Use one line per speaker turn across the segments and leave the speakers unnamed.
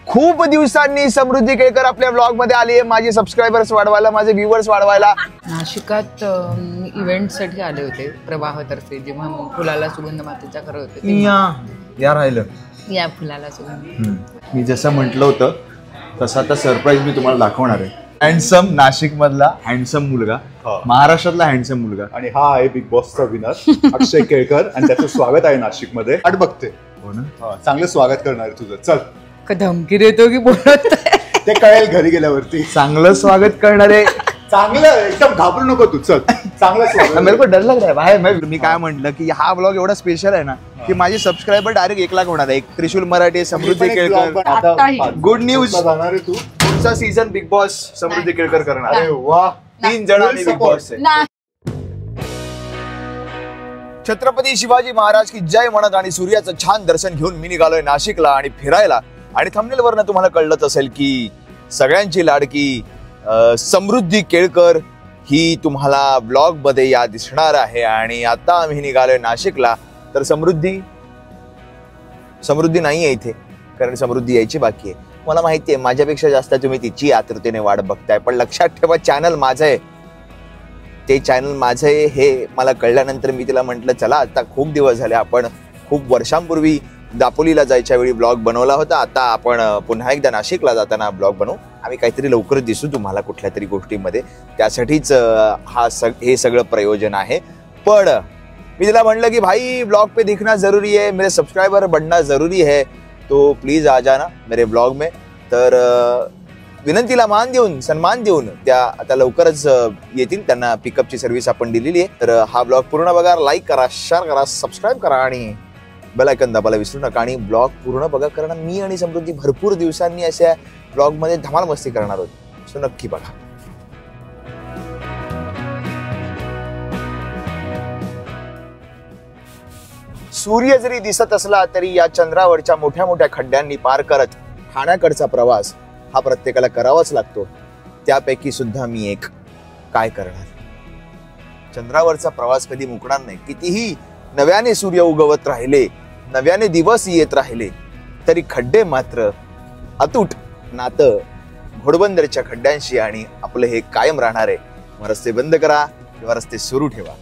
खूप दिवसांनी समृद्धी केळकर आपल्या ब्लॉग मध्ये आली आहे माझे सबस्क्रायबर्स वाढवायला, माझे व्ह्यूअर्स वाढवायला।
नाशिकात इव्हेंट साठी आले होते प्रवाह तर्फे, जेव्हा फुलाला सुगंध मातेच्या करत होते
या राहिलं
या फुलाला सुगंध।
मी जसं म्हटलं होतं तसं आता सरप्राईज मी तुम्हाला दाखवणार आहे। हँडसम नाशिक मधला हँडसम मुलगा, महाराष्ट्रातला हँडसम मुलगा,
आणि हा आहे बिग बॉसचा विनर अक्षय केळकर, आणि त्याचं स्वागत आहे नाशिक मध्ये। वाट बघते
हो ना,
चांगलं स्वागत करणार आहे तुझं। चल
का धमकी देतो की बोलत
ते कळेल घरी गेल्यावरती।
चांगलं स्वागत करणारे,
चांगलं एकदम घाबरू नको तू, चल चांगलं स्वागत।
मेरे को डर लग रहा है भाई। मी काय म्हटलं की हा ब्लॉग एवढा स्पेशल आहे ना की माझे सबस्क्रायबर डायरेक्ट 1 लाख होणार आहे। एक त्रिशूल मराठी, समृद्धी केळकर। गुड न्यूज,
जाणार आहे तू
पुढचा सीझन बिग बॉस समृद्धी केळकर करणार।
अरे वा,
3 जण आम्ही बिग बॉस आहे। छत्रपती शिवाजी महाराज की जय म्हणत आणि सूर्याचं छान दर्शन घेऊन मी निघालोय नाशिकला आणि फिरायला। आणि थंबनेल वरनं तुम्हाला कळलंच असेल की सगळ्यांची लाडकी समृद्धी केळकर ही तुम्हाला ब्लॉग मध्ये या दिसणार आहे। आणि आता आम्ही निघालोय नाशिकला, तर समृद्धी नाहीये इथे, कारण समृद्धी यायची बाकी आहे। मला माहिती आहे माझ्यापेक्षा जास्त तुम्ही तिची आतुरतेने वाट बघताय, पण लक्षात ठेवा चॅनल माझं आहे, ते चॅनल माझं आहे हे मला कळल्यानंतर मी तिला म्हटलं चला आता खूप दिवस झाले, आपण खूप वर्षांपूर्वी दापोलीला जायच्या वेळी ब्लॉग बनवला होता, आता आपण पुन्हा एकदा नाशिकला जाताना ब्लॉग बनवू। आम्ही काहीतरी लवकरच दिसू तुम्हाला कुठल्या तरी गोष्टीमध्ये, त्यासाठीच हे सगळं प्रयोजन आहे। पण मी तिला म्हणलं की भाई ब्लॉग पे दिखना जरूरी है, मेरे सब्सक्राइबर बढ़ना जरूरी है, तो प्लीज आ जाना मेरे ब्लॉग में। तर विनंतीला मान देऊन, सन्मान देऊन त्या आता लवकरच येतील, त्यांना पिकअपची सर्व्हिस आपण दिलेली आहे। तर हा ब्लॉग पूर्ण बघा, लाईक करा, शेअर करा, सबस्क्राईब करा आणि बेल आयकॉन दाबायला विसरू नका। आणि ब्लॉग पूर्ण बघा, कारण मी आणि समृद्धी भरपूर दिवसांनी अशा ब्लॉग मध्ये धमाल मस्ती करणार आहोत, सो नक्की बघा। सूर्य जरी दिसत असला तरी या चंद्रावरच्या मोठ्या मोठ्या खड्ड्यांनी पार करत ठाण्याकडचा प्रवास हा प्रत्येकाला करावाच लागतो, त्यापैकी सुद्धा मी एक। काय करणार, चंद्रावरचा प्रवास कधी मुकणार नाही। कितीही नव्याने सूर्य उगवत राहिले, नव्याने दिवस येत राहिले, तरी खड्डे मात्र अतूट नातं घोडबंदरच्या खड्ड्यांशी आणि आपलं हे कायम राहणार आहे। मग रस्ते बंद करा किंवा रस्ते सुरू ठेवा,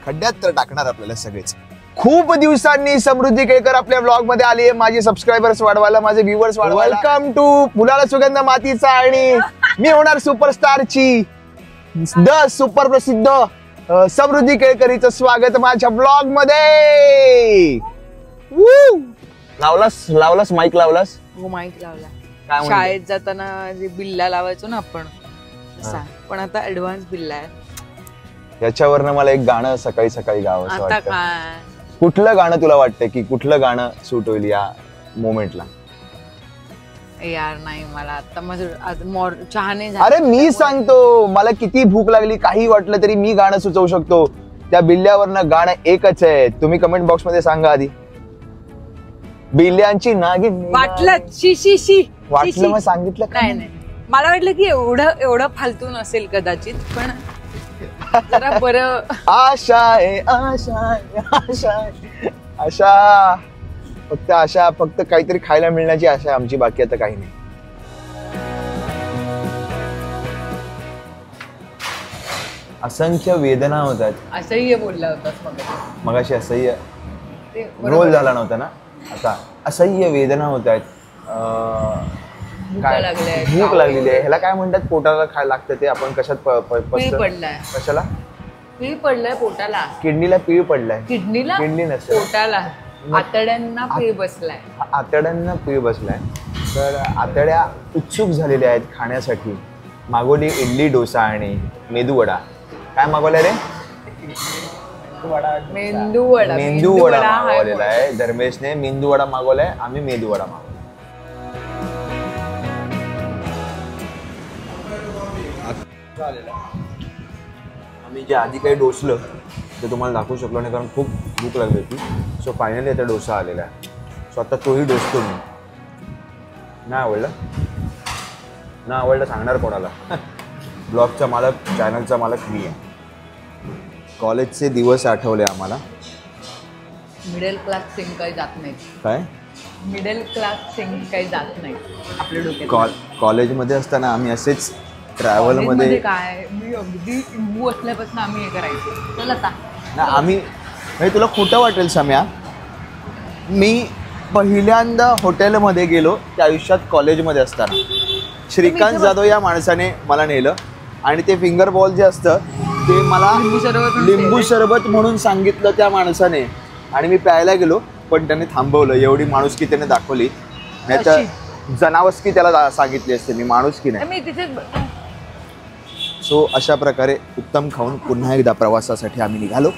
खड्ड्यात तर टाकणार आपल्याला सगळेच। खूप दिवसांनी समृद्धी केळकर आपल्या ब्लॉग मध्ये आली आहे माझे सबस्क्रायबर्स वाढवायला, माझे व्ह्यूअर्स वाढवायला। वेलकम टू फुलाला सुगंध मातीचा, आणि मी होणार सुपरस्टारची सुपर प्रसिद्ध समृद्धी केळकरीचं स्वागत माझ्या ब्लॉग मध्ये। लावलास माईक लावलास?
हो माईक लावला।
काय
शाळेत जाताना जे बिल्ला लावायचो ना आपण तसा, पण आता ऍडव्हान्स बिल्ला आहे।
याच्यावरनं मला एक गाणं सकाळी सकाळी गावं असं
आता
वाटतं।
काय
कुठलं गाणं तुला वाटतं की कुठलं गाणं सूट होईल या मोमेंटला?
यार नाही, मला आता माझं चहाने
अरे मी सांगतो, मला किती भूक लागली काही वाटलं तरी मी गाणं सुचवू शकतो। त्या बिल्ल्यावरनं गाणं एकच आहे, तुम्ही कमेंट बॉक्स मध्ये सांगा आधी। बिल्ल्यांची नागिन
वाटलं शी शी शी
वाटलं, मग सांगितलं
नाही नाही, मला वाटलं की एवढं फालतू नसेल कदाचित, पण जरा बरं।
आशा आहे, आशा आहे, आशा आहे, आशा, फक्त आशा, फक्त काहीतरी खायला मिळण्याची आशा आमची, बाकी आता काही नाही। असंख्य वेदना होतात,
असह्य बोलला होतास
मगाशी असह्य रोल झाला नव्हता ना, आता असह्य वेदना होत आहेत, भूक लागलेली आहे, ह्याला काय म्हणतात, पोटाला खायला लागतं ते, आपण कशात
पडलाय,
कशाला
पीळ पडलाय पोटाला,
किडनीला पीळ पडलाय,
किडनीला
किडनी नसते
पोटाला, आतड्यांना पीळ बसलाय,
आतड्यांना पीळ बसलाय। तर आतड्या उत्सुक झालेल्या आहेत खाण्यासाठी, मागवली इडली डोसा आणि मेदूवडा। काय मागवलंय रे?
मेंदूवडा
मागवलेला आहे धर्मेशने, मेंदूवडा मागवलाय, आम्ही मेदूवडा मागवला। आम्ही जे आधी काही डोसलं ते तुम्हाला दाखवू शकलो नाही, कारण खूप भूक लागली होती, सो फायनली आता डोसा आलेला आहे। सो आता तोही डोसतो मी। नाही आवडलं सांगणार कोणाला? ब्लॉगचा मालक, चॅनलचा मालक मी आहे। कॉलेजचे दिवस आठवले आम्हाला।
मिडल क्लास सिंग काही जात नाही,
काय
मिडल क्लास थिंग काही जात नाही आपल्या डोक्यात.
कॉलेजमध्ये असताना आम्ही असेच
कॉलेजमध्ये
ट्रॅव्हलमध्ये
काय मी अगदी इम्बू असल्यापासून आम्ही हे करायचो. चल आता
ना आम्ही म्हणजे तुला खोटं वाटेल सम्या, मी पहिल्यांदा हॉटेलमध्ये गेलो त्या आयुष्यात कॉलेजमध्ये असताना. श्रीकांत जाधव या माणसाने मला नेलं आणि ते फिंगर बॉल जे असतं ते मला
लिंबू सरबत म्हणून
लिंबू सरबत म्हणून सांगितलं त्या माणसाने आणि मी प्यायला गेलो पण त्याने थांबवलं. एवढी माणुसकी त्याने दाखवली, नाही तर जनावसकी त्याला सांगितली असते, मी माणुसकी नाही.
मी तिथे
सो अशा प्रकारे उत्तम खाऊन पुन्हा एकदा प्रवासासाठी आम्ही निघालो.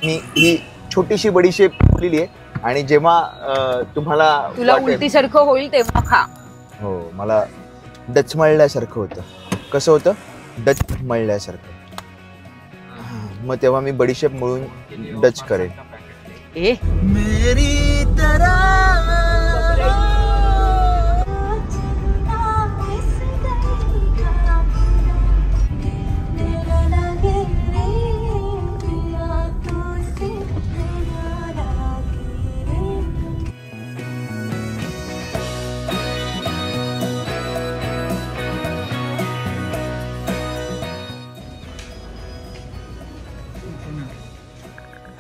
मी ही छोटीशी बडीशेप फुललेली आहे आणि जेव्हा तुम्हाला
तुला
वाटेल-
उलटीसारखं होईल तेव्हा खा.
हो, मला डचमळल्यासारखं होतं. कसं होतं? डचमळल्यासारखं. मग तेव्हा मी बडीशेप मळून डच करेन.
ए
मेरी तरह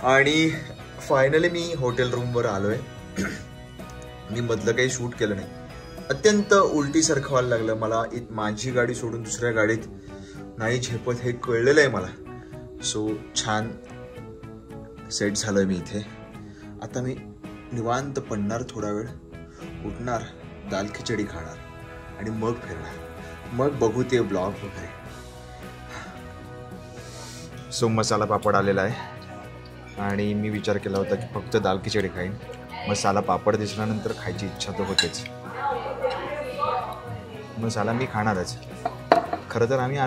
आणि फायनली मी हॉटेल रूमवर आलोय. मी मधलं काही शूट केलं नाही. अत्यंत उलटीसारखं व्हायला लागलं मला. माझी गाडी सोडून दुसऱ्या गाडीत नाही झेपत हे कळलेलं आहे मला. सो छान सेट झालोय मी इथे. आता मी निवांत पडणार, थोडा वेळ उठणार, दाल खिचडी खाणार आणि मग फिरणार. मग बघू ते ब्लॉग वगैरे. सो मसाला पापड आलेला आहे आणि मी विचार केला होता की फक्त दाल खिचडी खाईन. मसाला पापड दिसल्यानंतर खायची इच्छा तर होतेच. मसाला मी खाणारच. खरं तर आम्ही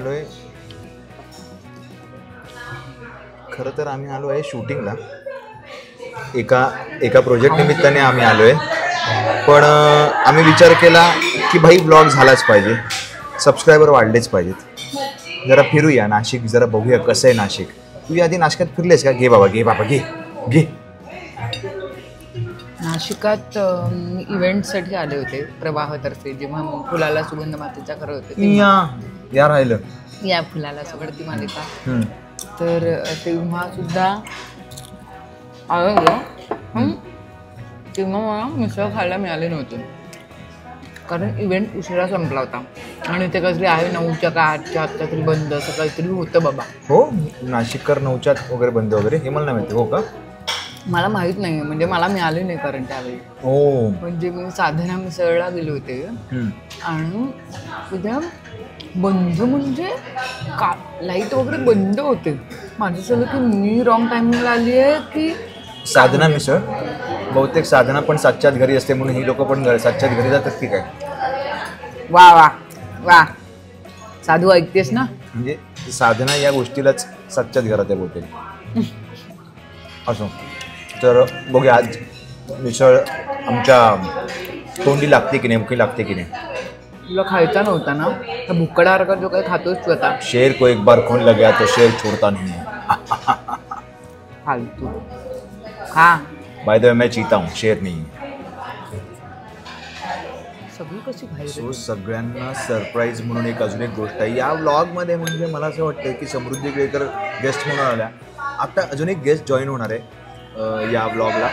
आलोय शूटिंगला. एका प्रोजेक्ट निमित्ताने आम्ही आलोय. पण आम्ही विचार केला की भाई ब्लॉग झालाच पाहिजे, सबस्क्रायबर वाढलेच पाहिजेत. जरा फिरूया नाशिक, जरा बघूया कसं आहे नाशिक. तू आधी नाशिकात फिरलेस का? घे बाबा घे.
नाशिकात इव्हेंटसाठी आले होते प्रवाहतर्फे, जेव्हा फुलाला सुगंध मातेच्या करत होते तेव्हा.
या राहिलं
या फुलाला सुगंधी मालिका. तर तेव्हा सुद्धा आलं. तेव्हा मला मिसळ खायला मिळाले नव्हते कारण इव्हेंट उशिरा संपला होता आणि ते काहीतरी आहे 9च्या का 8च्या आत्ता तरी बंद असं काहीतरी होतं बाबा.
हो, नाशिककर 9च्या वगैरे बंद वगैरे हे मला नाही माहिती. हो का?
मला माहित नाही, म्हणजे मला मिळाले नाही कारण त्यावेळी.
हो,
म्हणजे मी साधना मिसळला गेले होते आणि उद्या बंद म्हणजे का लाईट वगैरे बंद होते. माझं सगळं की मी रॉंग टायमिंगला आली आहे की
साधना मिसळ. बहुतेक साधना पण 7च्याच घरी असते म्हणून ही लोक पण 7च्याच घरी जातात की काय?
वा वा वा, साधू ऐकतेस ना?
म्हणजे साधना या गोष्टीलाच 7च्याच घरात आहे बहुतेक. असो, तर बघूया आज मिसळ आमच्या तोंडी लागते की नेमकी लागते की नाही.
तुला खायचा नव्हता ना? त्या भुक्कडावर का जो काही खातोस तू आता?
शेर को एक बार खून लग गया तो शेर छोड़ता नहीं है.
फालतू खा.
बाय द वे मैं चीता हूँ, शेर नहीं.
सगळी कशी
सो
खायची?
सगळ्यांना सरप्राईज म्हणून अजून एक गोष्ट आहे या व्लॉगमध्ये. म्हणजे मला असं वाटतं की समृद्धी केळकर गेस्ट म्हणून आल्या. आता अजून एक गेस्ट जॉईन होणार आहे या व्लॉगला.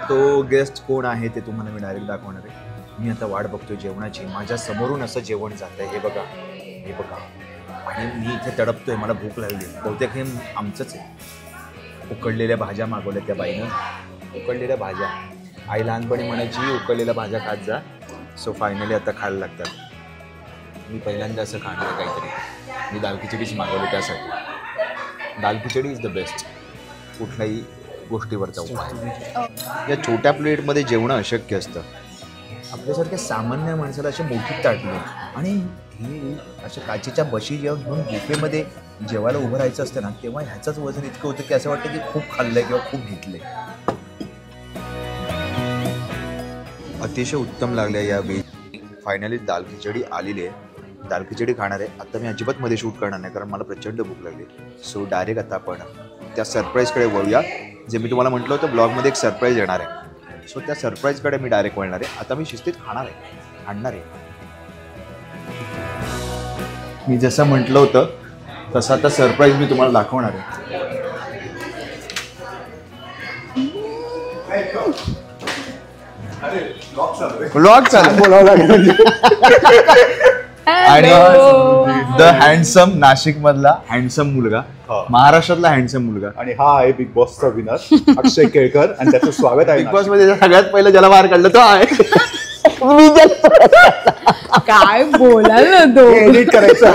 तो गेस्ट कोण आहे ते तुम्हाला मी डायरेक्ट दाखवणार आहे. मी आता वाट बघतोय जेवणाची. माझ्या समोरून असं जेवण जात आहे. हे बघा आणि मी इथे तडपतोय, मला भूक लागली. बहुतेक हे आमचंच आहे. उकडलेल्या भाज्या मागवल्या त्या बाईनं. उकडलेल्या भाज्या. आई लहानपणी म्हणायची उकडलेल्या भाज्या खात जा. सो फायनली आता खायला लागतात. मी पहिल्यांदा असं खाणार आहे काहीतरी. मी दाल खिचडीच मागवली त्यासाठी. दाल खिचडी इज द बेस्ट कुठल्याही गोष्टीवरचा उपाय. या छोट्या प्लेटमध्ये जेवणं अशक्य असतं. आपल्यासारख्या सामान्य माणसाला असे मोठी ताटले आणि हे अशा काचेच्या बशी जेव्हा घेऊन बुफेमध्ये जेवायला उभं राहायचं असतं ना, तेव्हा ह्याचंच वजन इतकं होतं की असं वाटतं की खूप खाल्लंय किंवा खूप घेतलंय. अतिशय उत्तम लागल्या या वेळी. फायनली दाल खिचडी आलेली आहे. दाल खिचडी खाणार आहे. आता मी अजिबात मध्ये शूट करणार नाही कारण मला प्रचंड भूक लागली. सो डायरेक्ट आता आपण त्या सरप्राईजकडे वळूया. जे मी तुम्हाला म्हटलं होतं ब्लॉगमध्ये एक सरप्राईज येणार आहे. सो त्या सरप्राईजकडे मी डायरेक्ट वळणार आहे. आता मी शिस्तीत खाणार आहे, आणणार आहे. मी जसं म्हटलं होतं तसं आता सरप्राईज मी तुम्हाला दाखवणार आहे. ब्लॉग चालू बोलावं लागेल. आणि द हँडसम, नाशिक मधला हँडसम मुलगा, महाराष्ट्रातला हँडसम मुलगा,
आणि हा आहे बिग बॉसचा विनर अक्षय केळकर, आणि त्याचं स्वागत आहे.
बिग बॉस मध्ये सगळ्यात पहिलं ज्याला बाहेर काढलं तो आहे.
काय बोलायला तो
एडिट करायचं.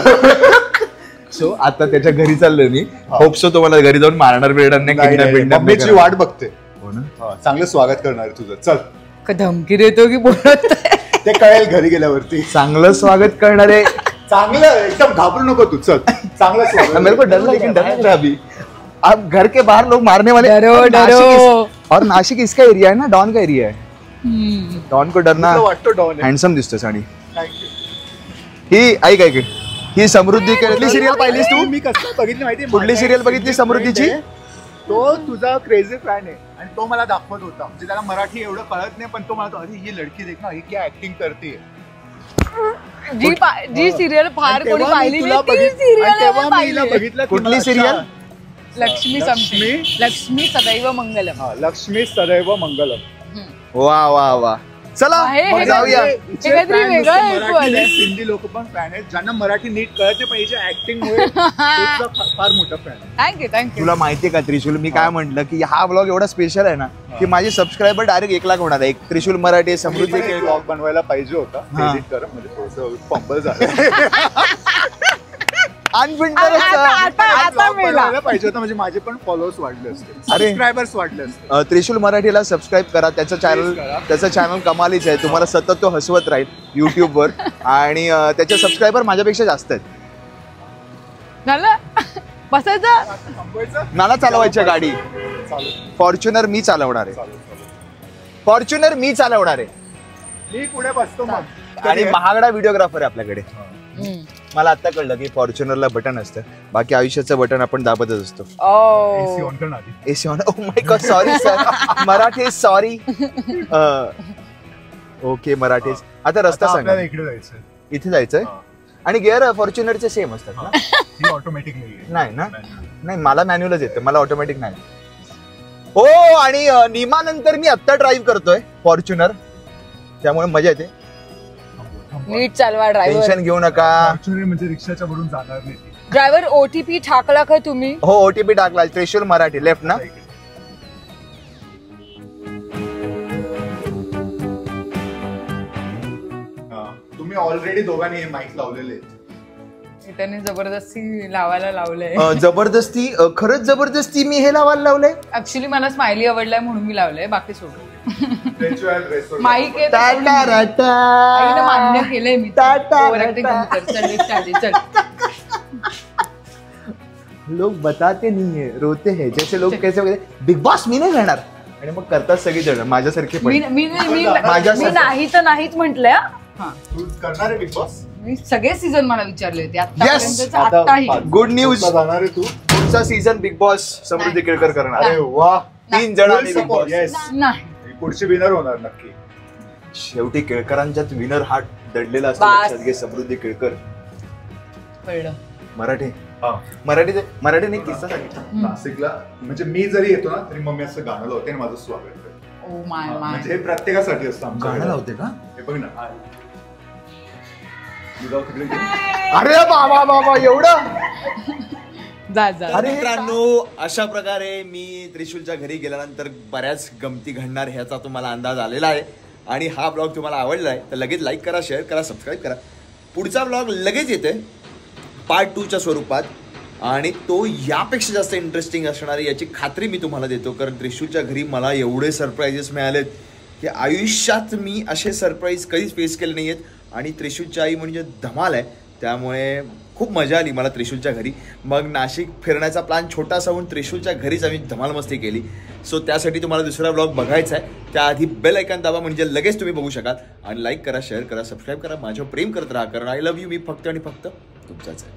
सो आता त्याच्या घरी चाललोय मी. होपसो तुम्हाला घरी जाऊन मारणार बिरणार नाही.
मम्मीची वाट बघते.
हो ना.
चांगलं स्वागत करणार आहे तुझं. चल,
का धमकी देतो की बोलत
ते कळेल घरी गेल्यावरती.
चांगलं स्वागत करणारे.
चांगलं एकदम घाबरू नको तू. चल, चांगलं स्वागत.
मेरे को डर लेकिन डर नहीं रहा अभी. अब घर के बाहर लोग मारने वाले.
डरो,
और
डरो.
और नाशिक इसका एरिया है ना, डॉन का एरिया है. डॉन को डरना.
वाटतो डॉन
हँडसम दिसतोस. आणि ही ऐक ऐक, ही समृद्धी कुठली सिरियल पाहिलीस तू?
मी कसं बघितली माहिती?
कुठली सिरियल बघितली समृद्धीची?
तो तुझा क्रेझी फॅन आहे आणि तो मला दाखवत होता. म्हणजे त्याला मराठी एवढं कळत नाही, पण तो मला अरे ही लडकी देख ना, ही क्या ऍक्टिंग करते.
जी सिरियल फार कोणी
तेव्हा मी
पाहिली
तुला
नाही, ती
बघित- आणि
serial
तेव्हा
मी
मी हिला
पाहिली.
बघितलं की
कुठली
मला
सिरियल?
अच्छा.
लक्ष्मी समथिंग. लक्ष्मी सदैव मंगलम.
हा, लक्ष्मी सदैव मंगलम.
वा वा वा. चला
आहे, हे
मग जाऊया.
हिचे
काहीतरी
fan
वेगळं
नुसतं
आहे
मराठी
वाले.
नाही, हिंदी लोक पण फॅन आहेत ज्यांना मराठी नीट कळते, पण हिच्या ऍक्टिंग मुळे फार मोठा फॅन आहे.
थँक्यू.
तुला माहितीये का त्रिशूल, मी काय म्हंटल की हा ब्लॉग एवढा स्पेशल आहे ना की माझे सबस्क्रायबर डायरेक्ट 1 लाख होणार आहे. एक त्रिशूल मराठी, समृद्धी केळकर.
ब्लॉग बनवायला पाहिजे होता.
हा.
एडिट कर, म्हणजे थोडंसं फंबल झालं.
आता मेला.
बनवायला पाहिजे होता, म्हणजे माझे पण फॉलोअर्स वाढले असते, सबस्क्रायबर्स वाढले असते.
त्रिशूल मराठीला सबस्क्राईब करा. त्याचं चॅनल कमालीच आहे. तुम्हाला सतत तो हसवत राहील युट्यूबवर. आणि त्याचे सबस्क्रायबर माझ्यापेक्षा जास्त आहेत.
झालं बसायचं.
थांबवायचं?
नाना चालवायची गाडी.
चालू
फॉर्च्युनर मी चालवणार आहे.
चालू चालू.
फॉर्च्युनर मी चालवणार आहे.
मी पुढे बसतो मग.
आणि महागडा व्हिडिओग्राफर आहे आपल्याकडे. मला आता कळलं की फॉर्च्युनरला बटन असतं, बाकी आयुष्याचं बटन आपण दाबतच असतो.
AC ऑन कर ना आधी.
AC on. Oh my God, sorry sir. Marathi sorry. Okay Marathi. आता रस्ता
आता
सांगा.
आपल्याला इकडे जायचं.
इथे जायचंय. आणि गिअर फॉर्च्युनरचे सेम असतात ना?
ही ऑटोमॅटिक नाहीये.
नाही ना. नाही, मला मॅन्युअलच येतं, मला ऑटोमॅटिक नाही. हो, आणि निमानंतर मी आत्ता ड्राईव्ह करतोय फॉर्च्युनर, त्यामुळे मजा येते.
नीट चालवा ड्रायव्हर.
टेन्शन घेऊ नका.
फॉर्च्युनर म्हणजे रिक्षाच्या वरून जाणार नाही ती.
ड्रायव्हर OTP टाकला का तुम्ही?
हो, OTP टाकला. त्रिशूल मराठी लेफ्ट ना.
तुम्ही ऑलरेडी दोघांनी हे माईक लावलेले आहेत.
त्याने जबरदस्ती लावायला लावलंय.
जबरदस्ती? खरंच जबरदस्ती मी हे लावायला लावलंय?
ऍक्च्युली मला स्माइली आवडलाय म्हणून मी लावलंय, बाकी सोडून. माईक आहे
टाटा राटा.
आईनं मान्य केलंय मी.
टाटा
Overacting कमी कर. चल next आली, चल.
लोग बताते नहीं है, रोते हैं. जैसे लोग कैसे वगैरे बिग बॉस मी नाही करणार, आणि मग करतात सगळी जण माझ्यासारखे पण.
मी नाही तर नाहीच म्हंटलंय. हा,
तू करणार आहे बिग बॉस?
मी सगळे सीझन मला विचारले होते
Yes.
आताही.
Good news.
जाणार आहे तू?
पुढचा सीझन बिग बॉस समृद्धी केळकर करणार.
अरे वा.
3 जण आम्ही बिग बॉस.
येस,
नाही.
पुढची विनर होणार नक्की.
शेवटी केळकरांच्यात विनर हार्ट दडलेला असतो.
बास.
लक्षात घे, समृद्धी केळकर.
कळलं.
मराठी
हा.
मराठी नाही, किस्सा सांगितला.
नाशिकला म्हणजे मी जरी येतो ना तरी मम्मी असं गाणं लावते आणि माझं स्वागत करते.
ओ माय माय.
म्हणजे हे प्रत्येकासाठी असतं आमच्या
गाणं
घरात.
लावते का?
हे बघ ना. मी जाऊ तिकडे घे.
अरे बाबा बाबा, एवढं.
जा जा.
अरे मित्रांनो, अशा प्रकारे मी त्रिशूलच्या घरी गेल्यानंतर बऱ्याच गमती घडणार ह्याचा तुम्हाला अंदाज आलेला आहे. आणि हा ब्लॉग तुम्हाला आवडला आहे तर लगेच लाईक करा, शेअर करा, सबस्क्राईब करा. पुढचा ब्लॉग लगेच येते पार्ट 2च्या स्वरूपात, आणि तो यापेक्षा जास्त इंटरेस्टिंग असणार आहे याची खात्री मी तुम्हाला देतो. कारण त्रिशूलच्या घरी मला एवढे सरप्राईजेस मिळालेत की आयुष्यात मी असे सरप्राईज कधीच फेस केले नाही आहेत. आणि त्रिशूलची आई म्हणजे धमाल आहे, त्यामुळे खूप मजा आली मला त्रिशूलच्या घरी. मग नाशिक फिरण्याचा प्लॅन छोटासा होऊन त्रिशूलच्या घरीच आम्ही धमाल मस्ती केली. सो त्यासाठी तुम्हाला दुसरा ब्लॉग बघायचा आहे, त्याआधी बेल आयकॉन दाबा, म्हणजे लगेच तुम्ही बघू शकाल. आणि लाईक करा, शेअर करा, सबस्क्राईब करा, माझ्यावर प्रेम करत राहा. कारण आय लव्ह यू, मी फक्त आणि फक्त तुमचाच आहे.